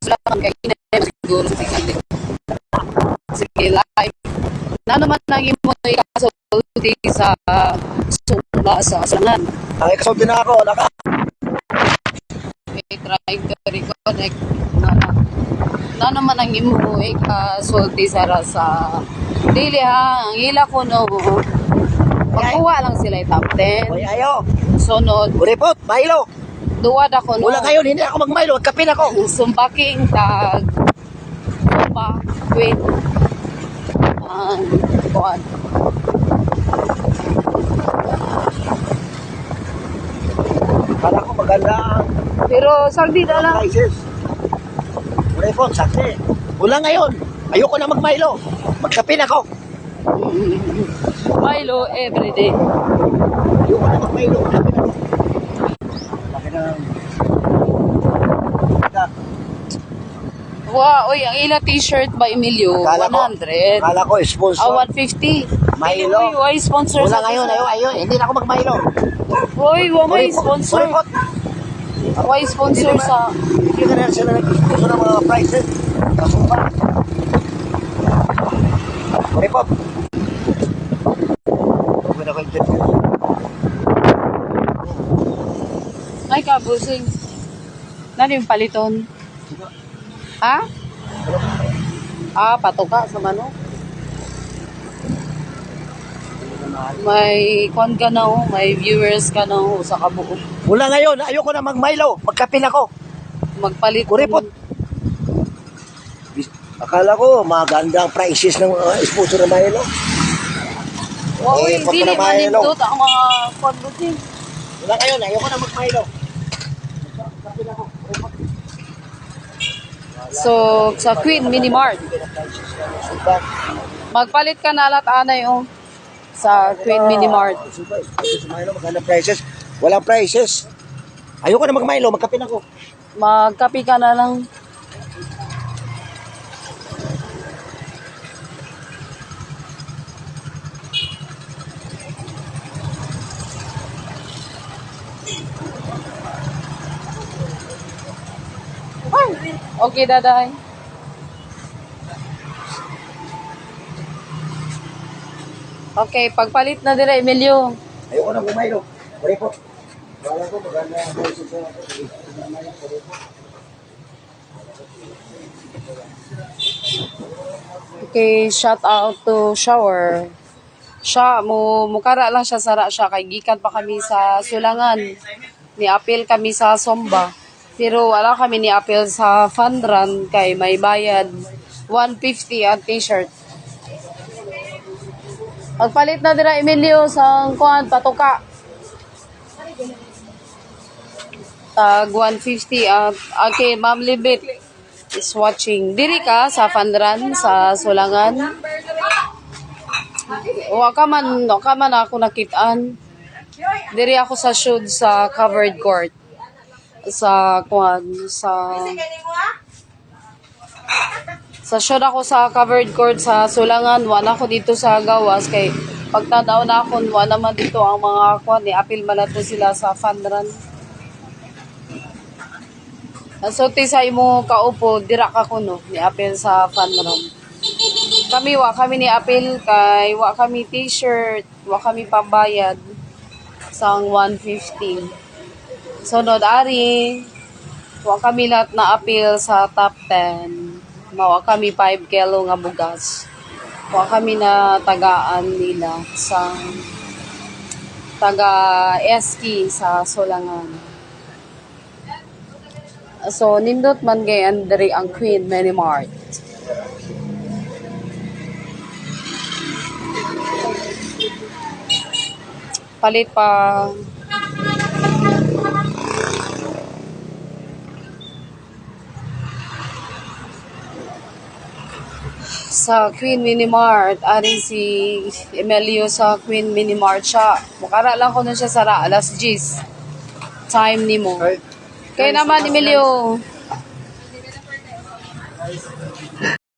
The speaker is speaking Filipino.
sulangan kay Inem siguro sige live na naman naging mo ikasulti sa sumba sa sulangan. Ay, kasulti na ako. Naka. Trying to reconnect na naman ang imo ikasulti sa dili ha ang ila ko no magkuha lang sila top 10 Oy, ayo. sunod Uripot, Milo. duwad ako no Wala ngayon, hindi ako mag-Milo. Kapin ako. sumbaking tag pa wait kuan Kala ko maganda ang pero sagdi na lang prices. Uripot, sakti. Wala ngayon. Ayoko na mag-Milo. Magkapin ako. Milo everyday Ayoko na mag-Milo. Magkapin ako. Laki ng... oy ang ila t-shirt ba Emilio 100 Kala ko, sponsor. 150 Milo. Oy, sponsor Wala sa ngayon, ayo. Hindi na ako mag-Milo. Oy, may sponsor. Uripot. May sponsor sa Hindi na rin sila nag-sponsor ng mga prices. Kasumpa. Uripot. Huwag na ko interview. ay kabusing. Nani yung paliton? Ha? Patoka sa manok. May kwan ka na may viewers ka na sa kabuo. Wala ngayon, ayoko na mag-Milo. Magkapin ako. Magpalit. Kuripot. Akala ko maganda ang prices ng sponsor ng Milo. Oy, Kuripot dili na Milo. manindot ang mga kwan busing. Wala ngayon, ayoko na mag-Milo. Magkapin ako. Kuripot. So, sa Queen Mini Mart. Magpalit ka na lahat anay sa Queen Mini Mart. Sa Milo, maganda prices. Walang prices. Ayoko na mag-Milo, magkapin ako. Magkapi ka na lang. Okay, daday. Okay, pagpalit na dire, Emilio. Ayoko na mag-Milo. Kuripot. Wala ko maganda ang prices sa Okay, shout out to Shower. Siya, mukara lang siya, sara siya. Kay gikan pa kami sa Sulangan. Ni-appeal kami sa Somba. Pero wala kami ni-appeal sa Fun Run kay may bayad 150 ang t-shirt. Pagpalit na dira Emilio sa kuan patoka. Tag 150 at okay, Ma'am Libit is watching. Diri ka sa Fun Run sa Sulangan. Wa ka man ako nakitaan. Diri ako sa shoot sa covered court. Sa shoot ako sa covered court sa Sulangan. Wala ako dito sa Gawas kay pagtadaw na ako wala naman dito ang mga kuan ni apil malato sila sa Fun Run. So sa imo kaupo dira ka kuno ni apil sa Fun Run. Kami ni apil kay wa kami t-shirt, wa kami pambayad sang 150. Sunod ari, wa kami lahat na appeal sa top 10. Mawa kami 5 kilo nga bugas. Wa kami na tagaan nila sa taga Eski sa Sulangan. So nindot man gay Andre ang Queen Mini Mart. Palit pa sa Queen Mini Mart, ari si Emilio sa Queen Mini Mart siya. Mukara lang ko na siya sara, alas 10. Time ni mo. Kaya naman, Emilio.